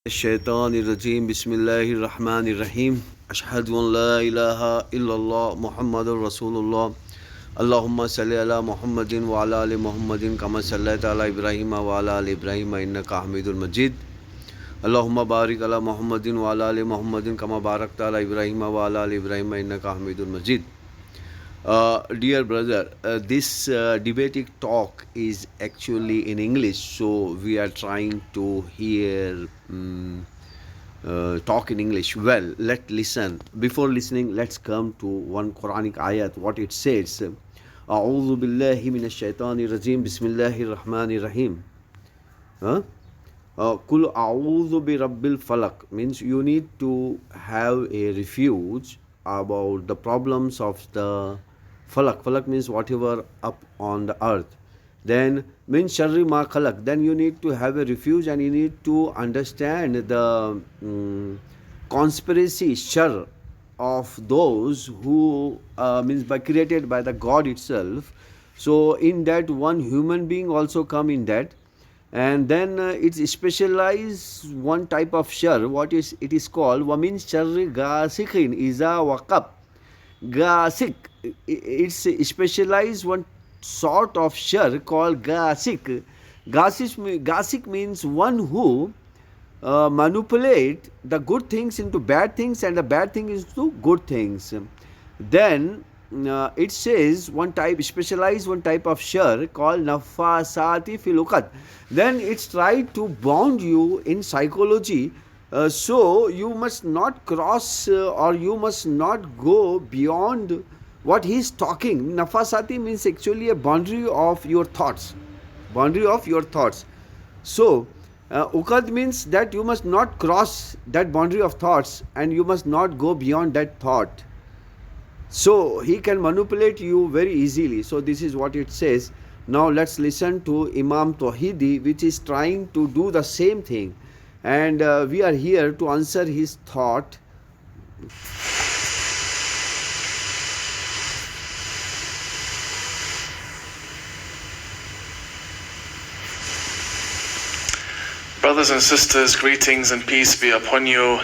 Shaitanirrajim. Bismillahirrahmanirrahim. Ashhadu an la ilaha illallah Muhammadur Rasulullah. Allahumma salli ala Muhammadin wa ala ali Muhammadin kama sallaita ala Ibrahim wa ala ali Ibrahim innaka Hamidul Majid. Allahumma barik ala Muhammadin wa ala ali Muhammadin kama barakta ala Ibrahim wa ala ali Ibrahim innaka Hamidul Majid. Dear brother, this debating talk is actually in English, so we are trying to hear talk in English. Well, let's listen. Before listening, let's come to one Quranic ayat, what it says. A'udhu billahi minash shaitani rajim. Bismillahir rahmanir rahim. Kul a'udhu bi rabbil falak means you need to have a refuge about the problems of the falak. Falak means whatever up on the earth. Then min sharri ma khalaq. Then you need to have a refuge and you need to understand the conspiracy shar of those who means by created by the God itself. So in that one human being also come in that. And then it's specialized one type of shar. What is it is called? Wamin sharri gasikin iza waqab. Gasik. It's specialized one sort of shar called gasik. Gasik means one who manipulate the good things into bad things and the bad things into good things. Then it says one type specialized one type of shar called nafasati fil uqad. Then it's tried to bound you in psychology. So you must not cross or you must not go beyond what he is talking. Nafasati means actually a boundary of your thoughts. Boundary of your thoughts. So uqad means that you must not cross that boundary of thoughts and you must not go beyond that thought. So he can manipulate you very easily. So this is what it says. Now let's listen to Imam Tauhidi, which is trying to do the same thing. And we are here to answer his thought. Brothers and sisters, greetings and peace be upon you.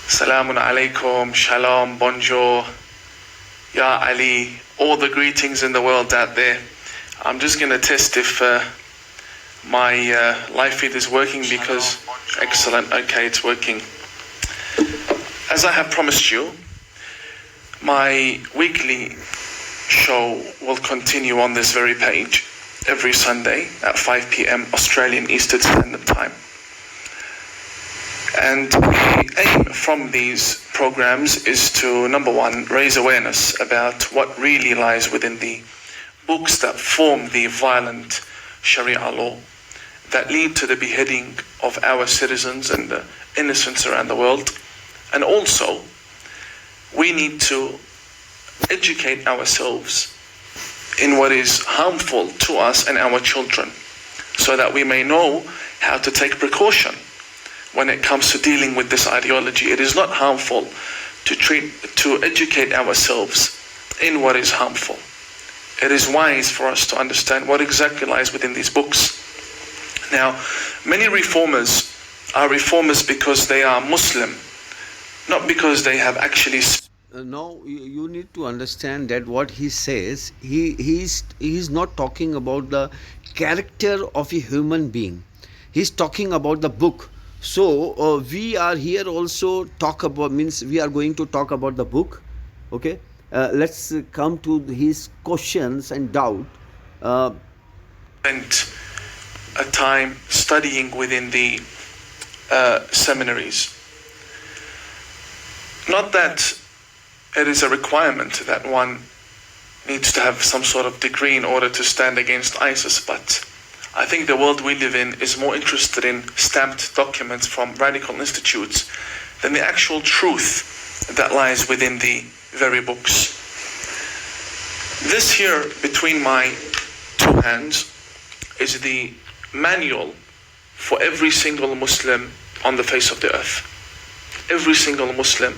Salamun alaikum, shalom, bonjour, ya Ali, all the greetings in the world out there. I'm just going to test if my live feed is working because, excellent, okay, it's working. As I have promised you, my weekly show will continue on this very page every Sunday at 5 p.m. Australian Eastern Standard Time. And the aim from these programs is to, number one, raise awareness about what really lies within the books that form the violent Sharia law that lead to the beheading of our citizens and the innocents around the world. And also, we need to educate ourselves in what is harmful to us and our children, so that we may know how to take precaution when it comes to dealing with this ideology. It is not harmful to educate ourselves in what is harmful. It is wise for us to understand what exactly lies within these books. Now, many reformers are reformers because they are Muslim, not because they have actually Now you need to understand that what he says, he is not talking about the character of a human being. He's talking about the book. So we are here also talk about, means we are going to talk about the book. Okay, let's come to his questions and doubt. Spent a time studying within the seminaries. Not that it is a requirement that one needs to have some sort of degree in order to stand against ISIS, but I think the world we live in is more interested in stamped documents from radical institutes than the actual truth that lies within the very books. This here between my two hands is the manual for every single Muslim on the face of the earth. Every single Muslim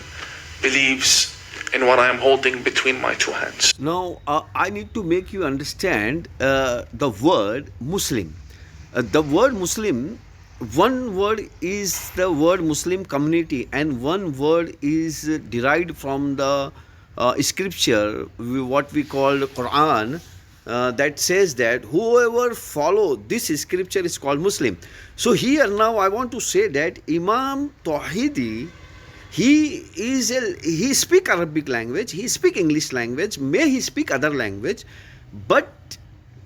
believes in what I am holding between my two hands. Now, I need to make you understand the word Muslim. The word Muslim one word is the word Muslim community, and one word is derived from the scripture, what we call Quran, that says that whoever follow this scripture is called Muslim. So here now I want to say that Imam Tauhidi, he speak Arabic language, he speak English language, may he speak other language, but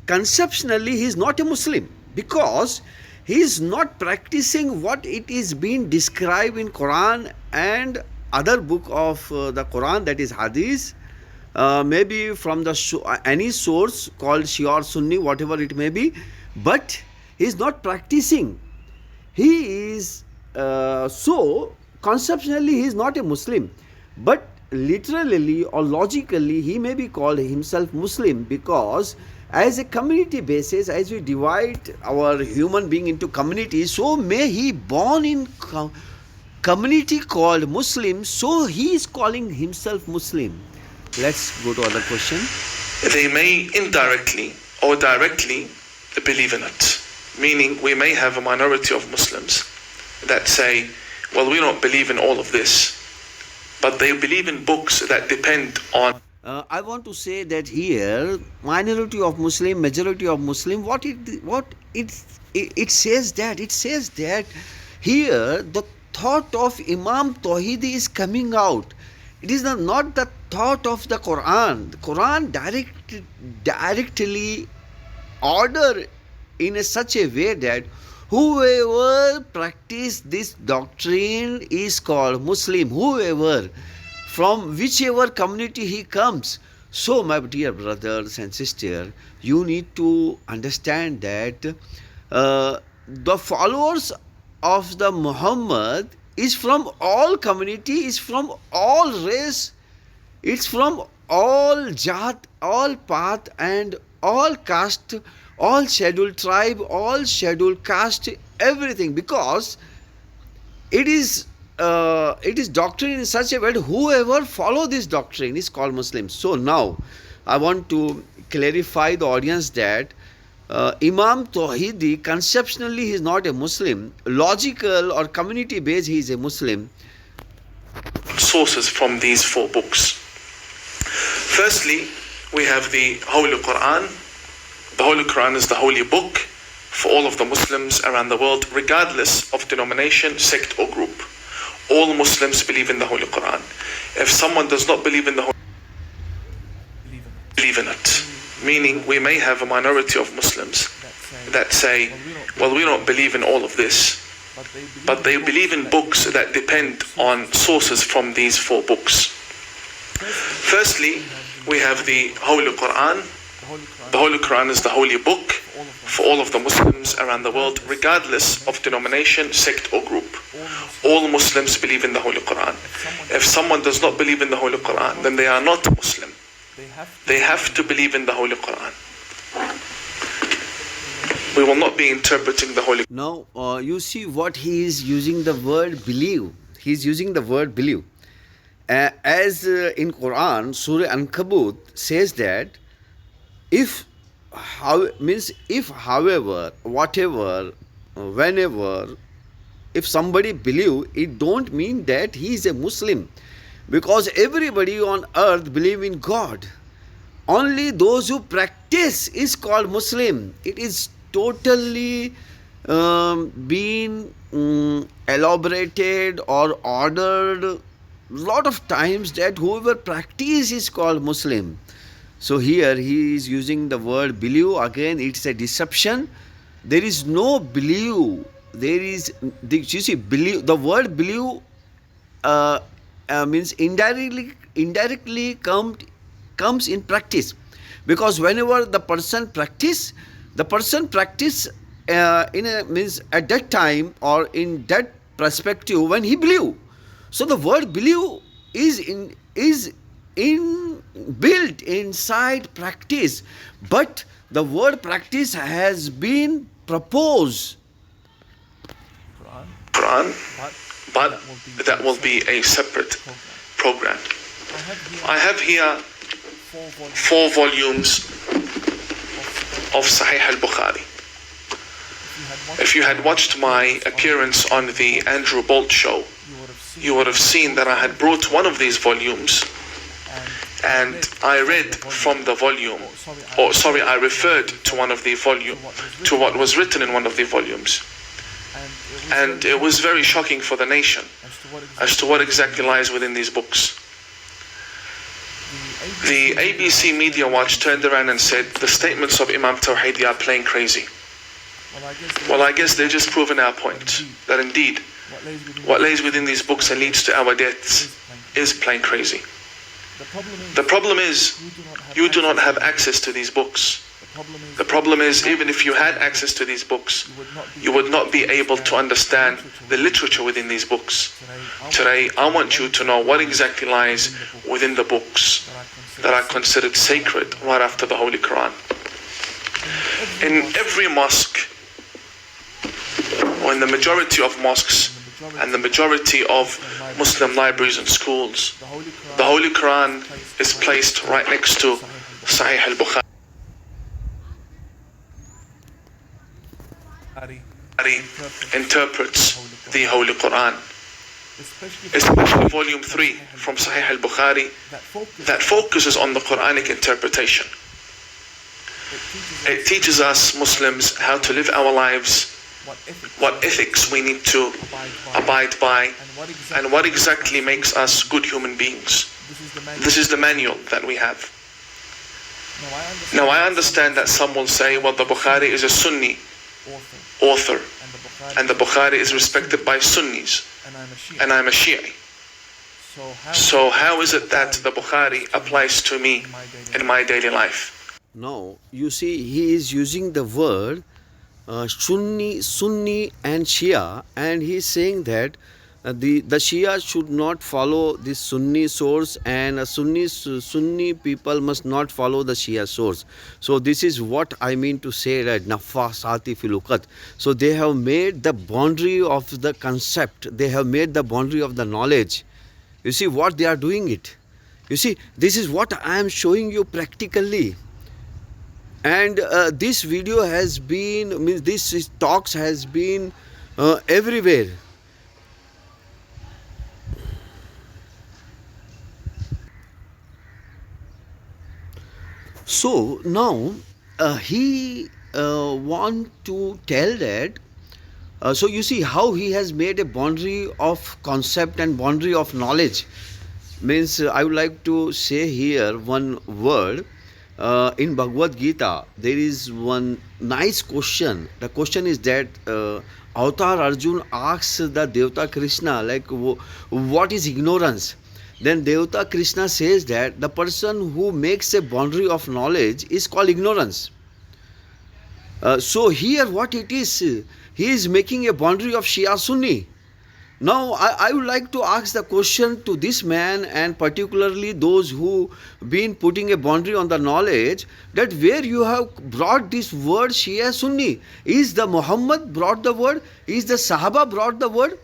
conceptually he is not a Muslim, because he is not practicing what it is being described in Quran and other book of the Quran, that is Hadith, maybe from the any source called Shia or Sunni, whatever it may be, but he is not practicing. He is so conceptually he is not a Muslim, but literally or logically he may be called himself Muslim, because as a community basis, as we divide our human being into communities, so may he born in community called Muslim, so he is calling himself Muslim. Let's go to other question. They may indirectly or directly believe in it. Meaning we may have a minority of Muslims that say, well, we don't believe in all of this, but they believe in books that depend on. I want to say that here, minority of Muslim, majority of Muslim, it says that here the thought of Imam Tauhidi is coming out. It is not the thought of the Quran. The Quran directly order in such a way that whoever practice this doctrine is called Muslim, whoever, from whichever community he comes. So my dear brothers and sisters, you need to understand that the followers of the Muhammad is from all community, is from all race, it's from all jat, all path and all caste, all scheduled tribe, all scheduled caste, everything, because it is doctrine in such a way that whoever follow this doctrine is called Muslim. So now I want to clarify the audience that Imam Tauhidi conceptually he is not a Muslim, logical or community based he is a Muslim. Sources from these four books. Firstly, we have the Holy Quran. The Holy Quran is the holy book for all of the Muslims around the world, regardless of denomination, sect or group. All Muslims believe in the Holy Quran. If someone does not believe in the Holy Quran, believe in it. Meaning we may have a minority of Muslims that say, well, we don't believe in all of this, but they believe in books that depend on sources from these four books. Firstly, we have the Holy Quran. The Holy Quran is the holy book for all of the Muslims around the world, regardless of denomination, sect or group. All Muslims believe in the Holy Quran. If someone does not believe in the Holy Quran, then they are not Muslim. They have to believe in the Holy Quran. We will not be interpreting the Holy Quran. Now you see what he is using the word believe. He is using the word believe. As in Quran, Surah Ankabut says that if, however, whatever, whenever, if somebody believe, it don't mean that he is a Muslim, because everybody on earth believe in God. Only those who practice is called Muslim. It is totally been elaborated or ordered lot of times that whoever practice is called Muslim. So here he is using the word believe. Again, it's a deception. There is no believe. There is, you see, believe. The word believe means indirectly comes in practice, because whenever the person practice in a means at that time or in that perspective when he believe. So the word believe is built inside practice, but the word practice has been proposed. Quran, but that will be a separate program. I have here 4 volumes of Sahih al-Bukhari. If you had watched my appearance on the Andrew Bolt show, you would have seen that I had brought one of these volumes and I read from the volume, or sorry, I referred to one of the volume, to what was written in one of the volumes. And it was very shocking for the nation as to what exactly lies within these books. The ABC Media Watch turned around and said the statements of Imam Tauhidi are plain crazy. Well, I guess they're just proving our point, that indeed what lays within these books and leads to our deaths is plain crazy. The problem is you do not have access to these books. The problem is, even if you had access to these books, you would not be able to understand the literature within these books. Today, I want you to know what exactly lies within the books that are considered sacred right after the Holy Quran. In every mosque, or in the majority of mosques, and the majority of Muslim libraries and schools, the Holy Quran is placed right next to Sahih al-Bukhari. Interprets the Holy Quran, especially volume 3 from Sahih al-Bukhari, that focuses on the Quranic interpretation. It teaches us Muslims how to live our lives, what ethics we need to abide by, and what exactly makes us good human beings. This is the manual that we have. Now I understand that some will say, well, the Bukhari is a Sunni author, and the Bukhari is respected by Sunnis, and I'm a Shi'i. So how is it that the Bukhari applies to me in my daily life? Now, you see, he is using the word Sunni and Shia, and he is saying that the Shia should not follow the Sunni source, and Sunni people must not follow the Shia source. So this is what I mean to say, right? Nafasati filukat. So they have made the boundary of the concept. They have made the boundary of the knowledge. You see what they are doing it. You see, this is what I am showing you practically. And this video has been, this talks has been everywhere. So now he want to tell that, so you see how he has made a boundary of concept and boundary of knowledge. Means I would like to say here one word. In Bhagavad Gita, there is one nice question. The question is that Avatar Arjun asks the Devata Krishna, like, what is ignorance? Then Devata Krishna says that the person who makes a boundary of knowledge is called ignorance. So here what it is, he is making a boundary of Shia Sunni. Now I would like to ask the question to this man, and particularly those who been putting a boundary on the knowledge, that where you have brought this word Shia Sunni. Is the Muhammad brought the word? Is the Sahaba brought the word?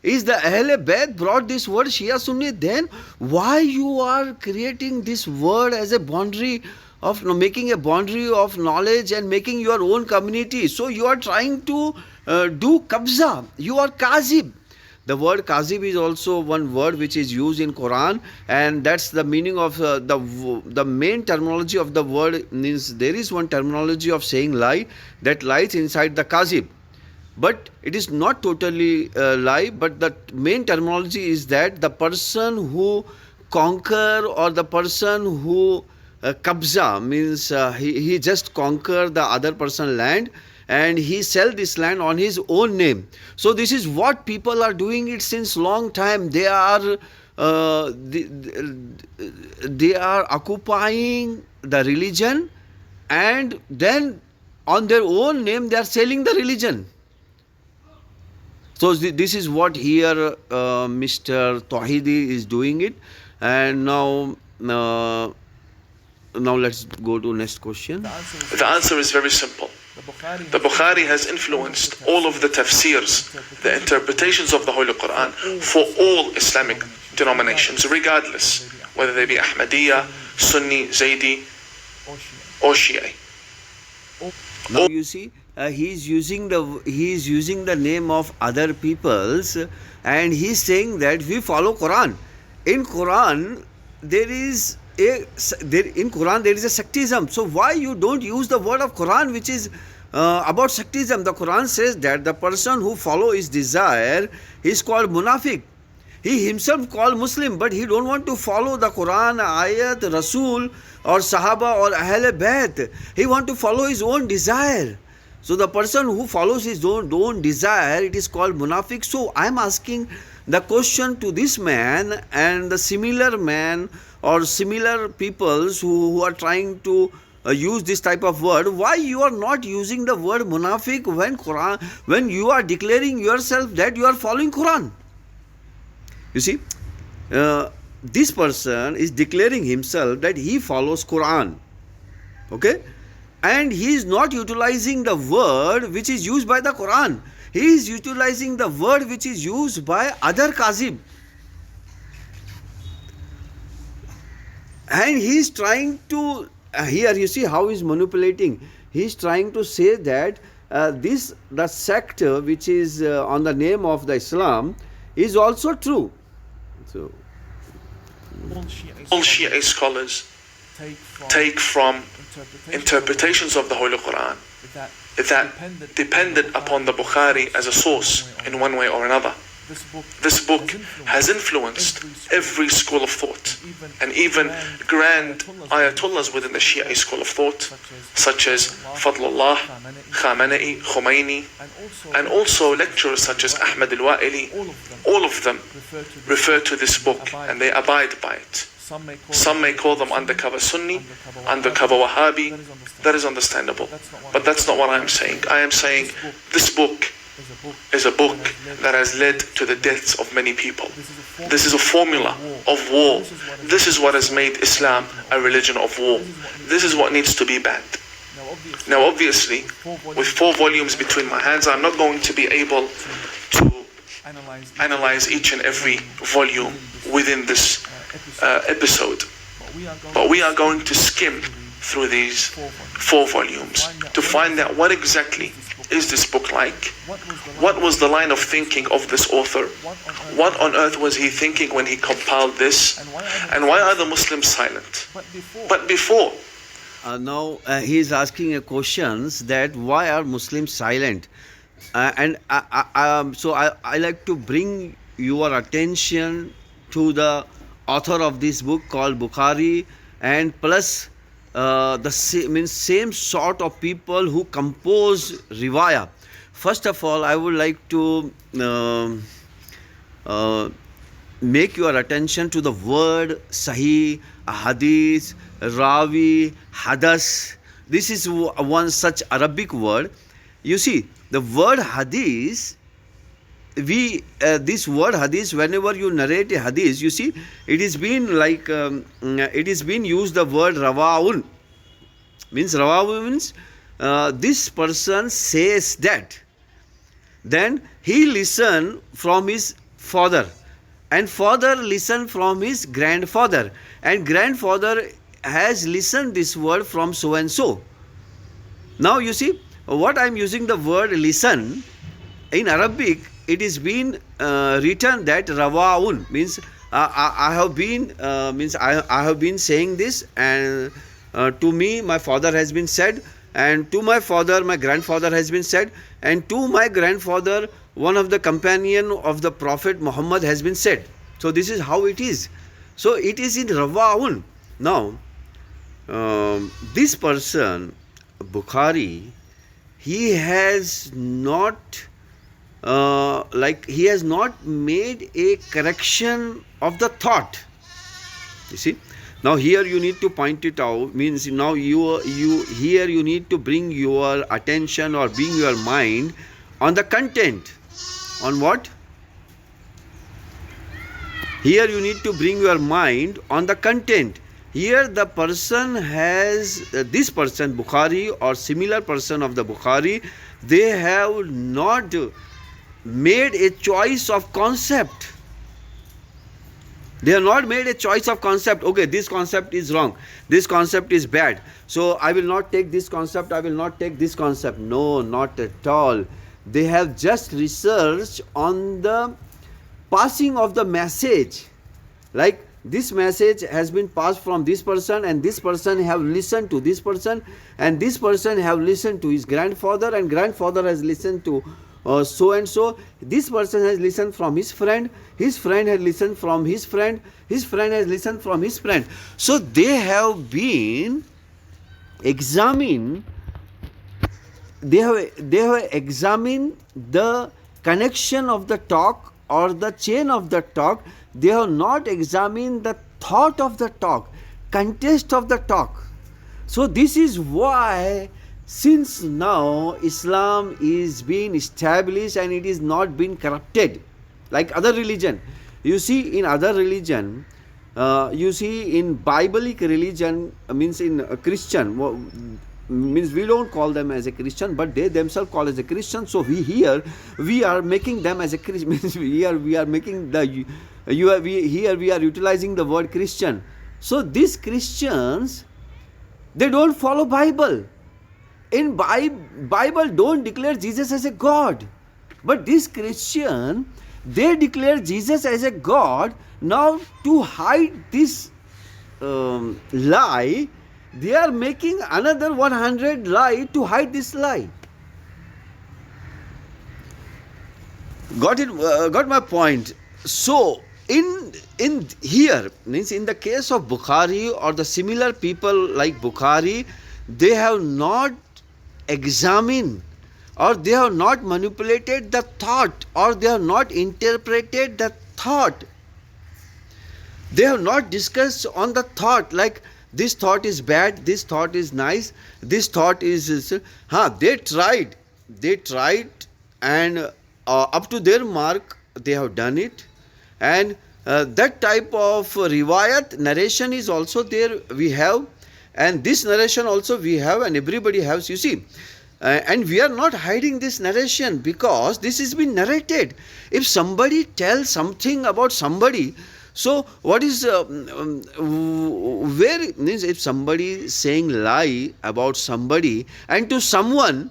Is the Ahle Bayt brought this word Shia Sunni? Then why you are creating this word as a boundary of making a boundary of knowledge and making your own community? So you are trying to do kabza. You are kazib. The word kazib is also one word which is used in Quran, and that's the meaning of the main terminology of the word. Means there is one terminology of saying lie that lies inside the kazib, but it is not totally lie, but the main terminology is that the person who conquer, or the person who kabza, means he just conquer the other person land and he sell this land on his own name. So this is what people are doing it since long time. They are occupying the religion, and then on their own name they are selling the religion. So this is what here Mr. Tauhidi is doing it. And now let's go to next question. The answer is very simple. The Bukhari has influenced all of the tafsirs, the interpretations of the Holy Quran, for all Islamic denominations, regardless whether they be Ahmadiyya, Sunni, Zaydi, or Shi'i. Now you see, he is using the name of other peoples, and he is saying that we follow Quran. In Quran there is a sectism. So why you don't use the word of Quran which is about sectism? The Quran says that the person who follow his desire is called munafiq. He himself called Muslim, but he don't want to follow the Quran, ayat, Rasul or Sahaba or Ahl Bayt. He want to follow his own desire. So the person who follows his own desire, it is called munafiq. So I am asking the question to this man and the similar man or similar peoples who are trying to use this type of word. Why you are not using the word munafiq when you are declaring yourself that you are following Quran? You see, this person is declaring himself that he follows Quran, okay, and he is not utilizing the word which is used by the Quran. He is utilizing the word which is used by other Kazib, and he is trying to here you see how he is manipulating. He is trying to say that the sect which is on the name of the Islam is also true. So All Shia scholars take from interpretations of the Holy Quran that depended upon the Bukhari as a source in one way or another. This book has influenced every school of thought, and even grand ayatollahs within the Shia school of thought, such as Fadlullah, Khamenei, Khomeini, and also lecturers such as Ahmad al-Wa'ili. All of them refer to this book and they abide by it. Some may call them undercover Sunni, undercover Wahhabi. That is understandable. But that's not what I am saying. I am saying this book is a book that has led to the deaths of many people. This is a formula of war. This is what has made Islam a religion of war. This is what needs to be banned. Now obviously, with 4 volumes between my hands, I'm not going to be able to analyze each and every volume within this episode. But we are going to skim through these 4 volumes to find out what exactly is this book like? What was the line of thinking of this author? What on earth was he thinking when he compiled this? And why are the Muslims silent? But before, now he is asking a questions that why are Muslims silent? So I like to bring your attention to the author of this book called Bukhari, and plus the same sort of people who compose riwayah. First of all, I would like to make your attention to the word Sahih, Hadith, Rawi, Hadas. This is one such Arabic word. You see, the word Hadith, this word Hadith, whenever you narrate a Hadith, you see, it is been like, it is been used the word Rawaun. Rawaun means this person says that. Then he listen from his father, and father listen from his grandfather, and grandfather has listened this word from so and so. Now you see, what I am using the word listen, in Arabic it is been written that Rawaun means I have been saying this, and to me my father has been said, and to my father my grandfather has been said, and to my grandfather one of the companion of the Prophet Muhammad has been said. So this is how it is. So it is in Rawaun. Now this person Bukhari, he has not he has not made a correction of the thought. You see, now here you need to point it out, means now you here you need to bring your attention or bring your mind on the content. On what? Here you need to bring your mind on the content. Here the person has, this person Bukhari or similar person of the Bukhari, they have not made a choice of concept. They have not made a choice of concept. Okay, this concept is wrong, this concept is bad, so I will not take this concept, I will not take this concept. No, not at all. They have just researched on the passing of the message. Like, this message has been passed from this person, and this person have listened to this person, and this person have listened to his grandfather, and grandfather has listened to so and so. This person has listened from his friend has listened from his friend has listened from his friend. So they have been examined, they have examined the connection of the talk or the chain of the talk. They have not examined the thought of the talk, context of the talk. So this is why, since now Islam is being established and it is not being corrupted like other religion. You see, in other religion, you see in Biblic religion, means in a Christian, means we don't call them as a Christian, but they themselves call as a Christian. So we are making them as a Christian. Means we are making the we are utilizing the word Christian. So these Christians, they don't follow Bible. In Bible don't declare Jesus as a God, but this Christian, they declare Jesus as a God. Now to hide this lie, they are making another 100 lie to hide this lie. Got it? Got my point? So in here, means in the case of Bukhari or the similar people like Bukhari, they have not examined, or they have not manipulated the thought, or they have not interpreted the thought. They have not discussed on the thought, like this thought is bad, this thought is nice, this thought is they tried, and up to their mark they have done it. And that type of riwayat, narration is also there, we have, and this narration also we have, and everybody has, you see. And we are not hiding this narration, because this has been narrated. If somebody tells something about somebody, so what is where means, if somebody is saying lie about somebody and to someone,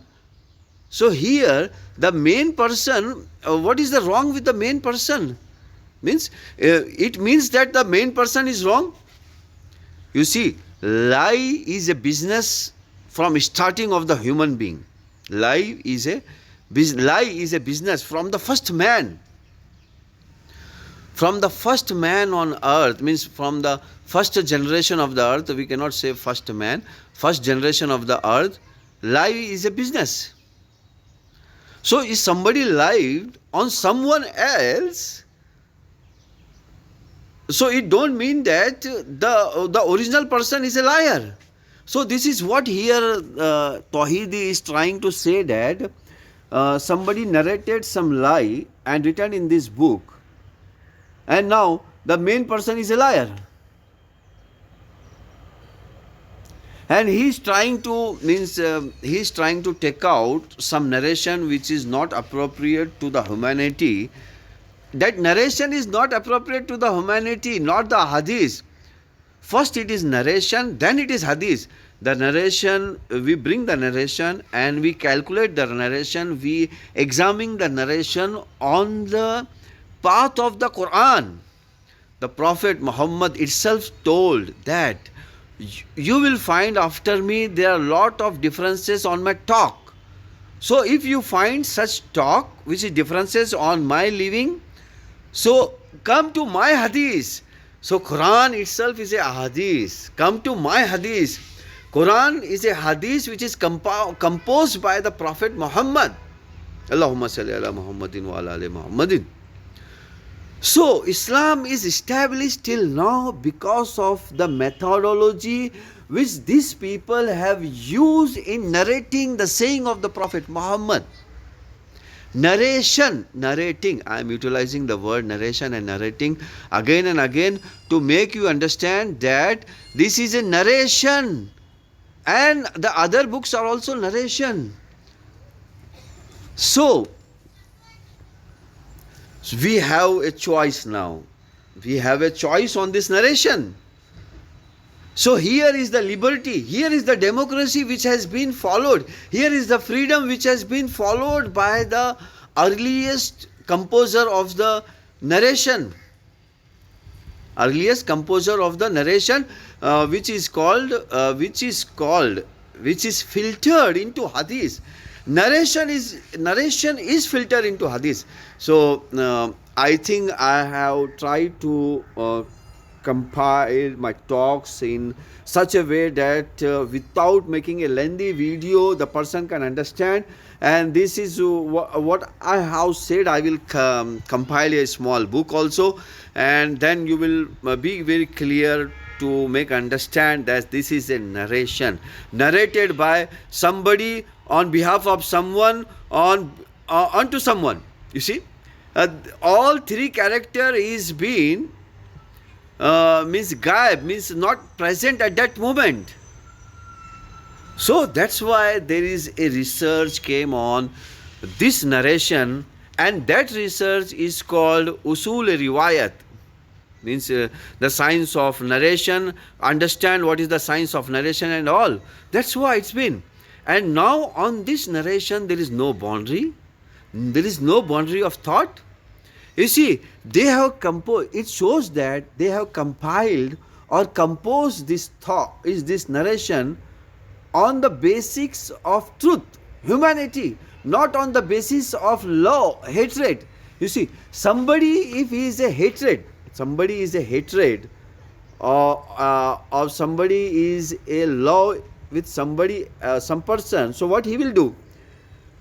so here the main person, what is the wrong with the main person? Means it means that the main person is wrong. You see, lie is a business from starting of the human being. Lie is a business from the first man. From the first man on earth, means from the first generation of the earth, we cannot say first man, first generation of the earth, lie is a business. So if somebody lied on someone else, so it don't mean that the original person is a liar. So this is what here Tauhidi is trying to say, that somebody narrated some lie and written in this book, and now the main person is a liar. And he is trying to take out some narration which is not appropriate to the humanity. That narration is not appropriate to the humanity, not the hadith. First it is narration, then it is hadith. The narration, we bring the narration and we calculate the narration, we examine the narration on the path of the Quran. The Prophet Muhammad itself told that you will find after me there are a lot of differences on my talk. So if you find such talk which is differences on my living, so come to my hadith. So Quran itself is a hadith. Come to my hadith. Quran is a hadith which is composed by the Prophet Muhammad. Allahumma salli ala Muhammadin wa ala ali Muhammadin. So Islam is established till now because of the methodology which these people have used in narrating the saying of the Prophet Muhammad. Narrating, I am utilizing the word narration and narrating again and again to make you understand that this is a narration, and the other books are also narration. So we have a choice now. We have a choice on this narration. So here is the liberty, here is the democracy which has been followed, here is the freedom which has been followed by the earliest composer of the narration. Earliest composer of the narration, which is filtered into hadith. Narration is filtered into hadith. So I think I have tried to compile my talks in such a way that without making a lengthy video, the person can understand. And this is what I have said. I will compile a small book also, and then you will be very clear to make understand that this is a narration narrated by somebody on behalf of someone onto someone. You see, all three character is being means gaib, means not present at that moment. So that's why there is a research came on this narration, and that research is called usul-e-riwayat, means the science of narration. Understand what is the science of narration and all. That's why it's been. And now on this narration there is no boundary, there is no boundary of thought. You see, they have composed, it shows that they have compiled or composed this thought, is this narration on the basics of truth, humanity, not on the basis of law, hatred. You see, somebody, if he is a hatred, somebody is a hatred, or somebody is a law with somebody, some person, so what he will do?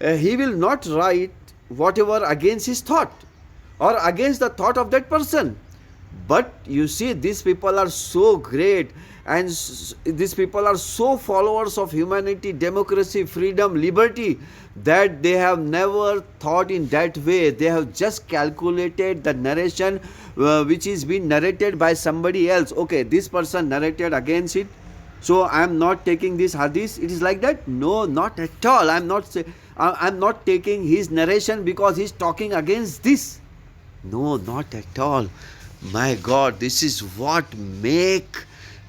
He will not write whatever against his thought or against the thought of that person. But you see, these people are so great, and these people are so followers of humanity, democracy, freedom, liberty, that they have never thought in that way. They have just calculated the narration which is being narrated by somebody else. Okay, this person narrated against it, so I am not taking this hadith. It is like that? No, not at all. I am not taking his narration because he is talking against this. No, not at all. My God, this is what make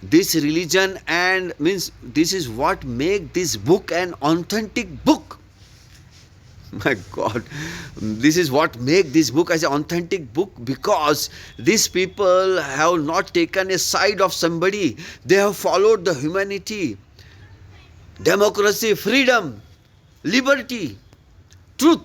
this religion, and means this is what make this book an authentic book. My God, this is what make this book as an authentic book, because these people have not taken a side of somebody. They have followed the humanity, democracy, freedom, liberty, truth,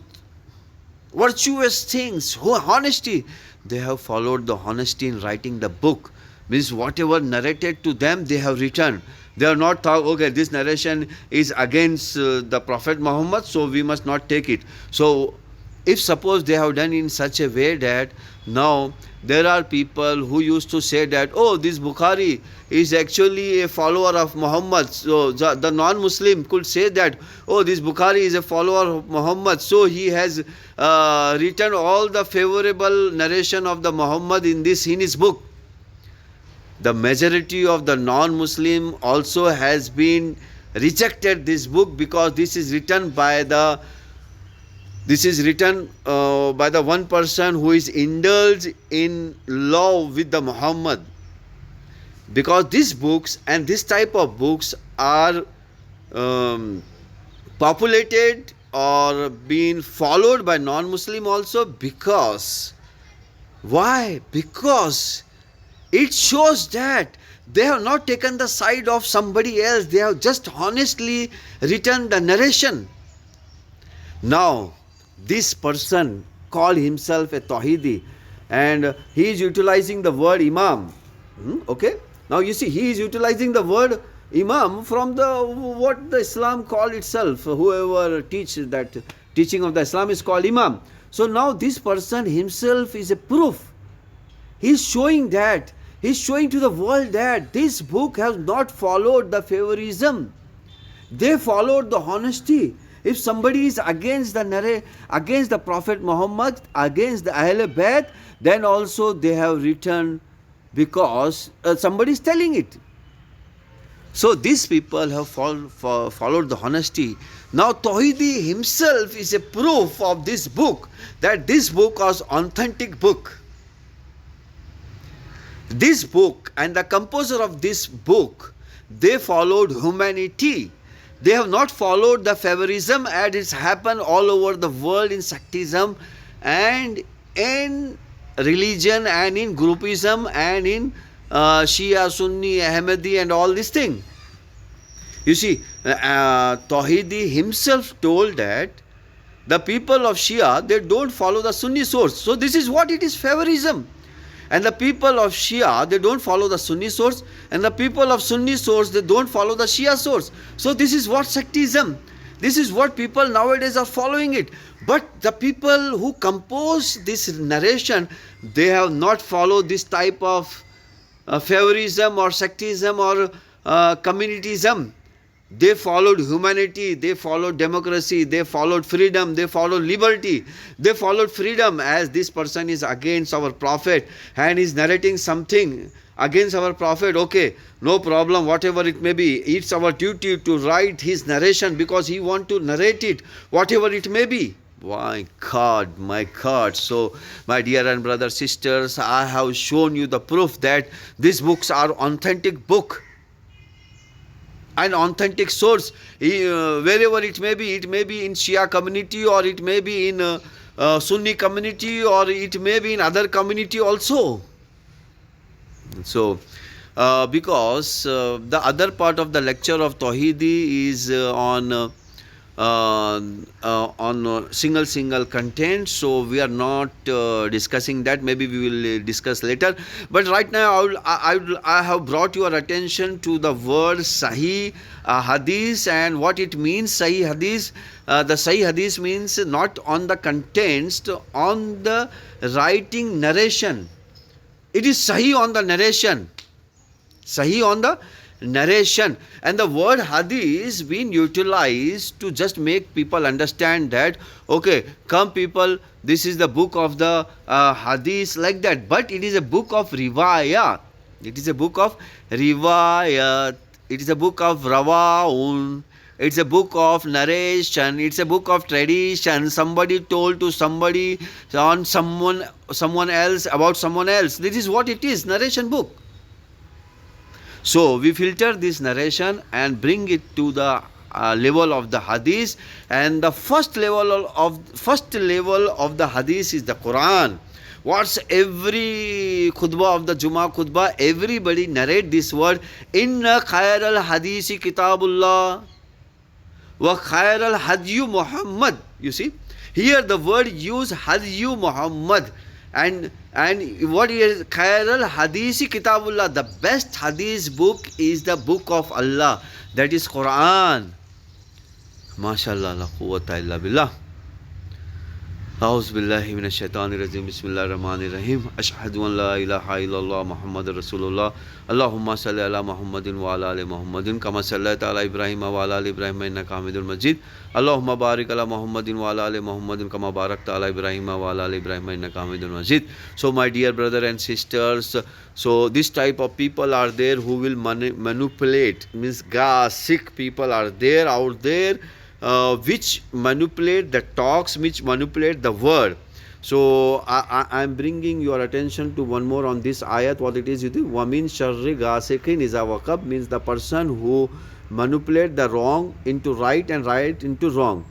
virtuous things, honesty. They have followed the honesty in writing the book. Means whatever narrated to them, they have written. They are not thought, okay, this narration is against the Prophet Muhammad, so we must not take it. So if suppose they have done in such a way that now there are people who used to say that, oh, this Bukhari is actually a follower of Muhammad. So the non-Muslim could say that, oh, this Bukhari is a follower of Muhammad, so he has written all the favorable narration of the Muhammad in his book. The majority of the non-Muslim also has been rejected this book, because this is written by the one person who is indulged in love with the Muhammad. Because these books and this type of books are populated or being followed by non-Muslim also. Because why? Because it shows that they have not taken the side of somebody else. They have just honestly written the narration. Now, this person called himself a Tauhidi, and he is utilizing the word Imam. Okay. Now you see, he is utilizing the word Imam from what the Islam call itself. Whoever teaches that teaching of the Islam is called Imam. So now this person himself is a proof. He is showing that. He is showing to the world that this book has not followed the favorism. They followed the honesty. If somebody is against the Prophet Muhammad, against the Ahl Bayt, then also they have written because somebody is telling it. So these people have followed the honesty. Now Tauhidi himself is a proof of this book, that this book was authentic book. This book and the composer of this book, they followed humanity. They have not followed the favorism as it's happened all over the world in sectism and in religion and in groupism and in Shia, Sunni, Ahmadi and all these things. You see, Tauhidi himself told that the people of Shia, they don't follow the Sunni source. So this is what it is, favorism. And the people of Shia, they don't follow the Sunni source. And the people of Sunni source, they don't follow the Shia source. So this is what sectism. This is what people nowadays are following it. But the people who compose this narration, they have not followed this type of favorism or sectism or communityism. They followed humanity, they followed democracy, they followed freedom, they followed liberty, they followed freedom. As this person is against our Prophet and is narrating something against our Prophet, okay, no problem, whatever it may be, it's our duty to write his narration because he want to narrate it, whatever it may be. My God, my God. So, my dear and brother sisters, I have shown you the proof that these books are authentic book. An authentic source, wherever it may be in Shia community or it may be in Sunni community or it may be in other community also. So because the other part of the lecture of Tauhidi is on single content, so we are not discussing that. Maybe we will discuss later, but right now I have brought your attention to the word Sahih Hadith and what it means. Sahih Hadith, the Sahih Hadith means not on the contents, on the writing narration. It is Sahih on the narration, Sahih on the narration. And the word hadith is being utilized to just make people understand that, okay, come people, this is the book of the hadith, like that. But it is a book of riwayat. It is a book of riwayat. It is a book of rawaun. It's a book of narration. It's a book of tradition. Somebody told to somebody on someone else about someone else. This is what it is, narration book. So we filter this narration and bring it to the level of the hadith, and the first level of the hadith is the Quran. What's every khutbah of the Jummah khutbah, everybody narrate this word, inna khair al hadisi kitabullah wa khair al hadyu Muhammad. You see, here the word use hadyu Muhammad. And what is khair al hadisi kitabullah? The best hadith book is the book of Allah, that is Quran. MashaAllah, la quwwata illa billah. A'udhu billahi minash shaitanir rajim. Bismillahir rahmanir rahim. Ashhadu an la ilaha illallah Muhammadur Rasulullah. Allahumma salli ala Muhammadin wa ala ali Muhammadin kama sallaita ala Ibrahim wa ala ali Ibrahim innaka Hamidul Majid. Allahumma barik ala Muhammadin wa ala ali Muhammadin kama barakta ala Ibrahim wa ala ali Ibrahim innaka Hamidul Majid. So my dear brother and sisters, so this type of people are there who will manipulate, means sick people are there out there, which manipulate the talks, which manipulate the word. So I am bringing your attention to one more on this ayat. What it is, you think, wamin sharri ghasiqin iza waqab, means the person who manipulate the wrong into right and right into wrong.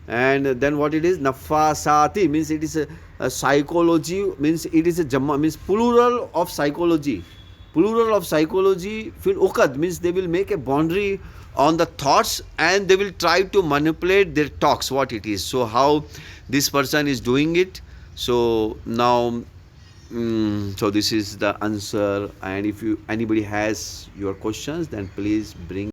And then what it is, nafasati, means it is a psychology, means it is a jamma, means plural of psychology. Plural of psychology, fil uqad, means they will make a boundary on the thoughts and they will try to manipulate their talks, what it is. So how this person is doing it. So now so this is the answer, and if anybody has your questions, then please bring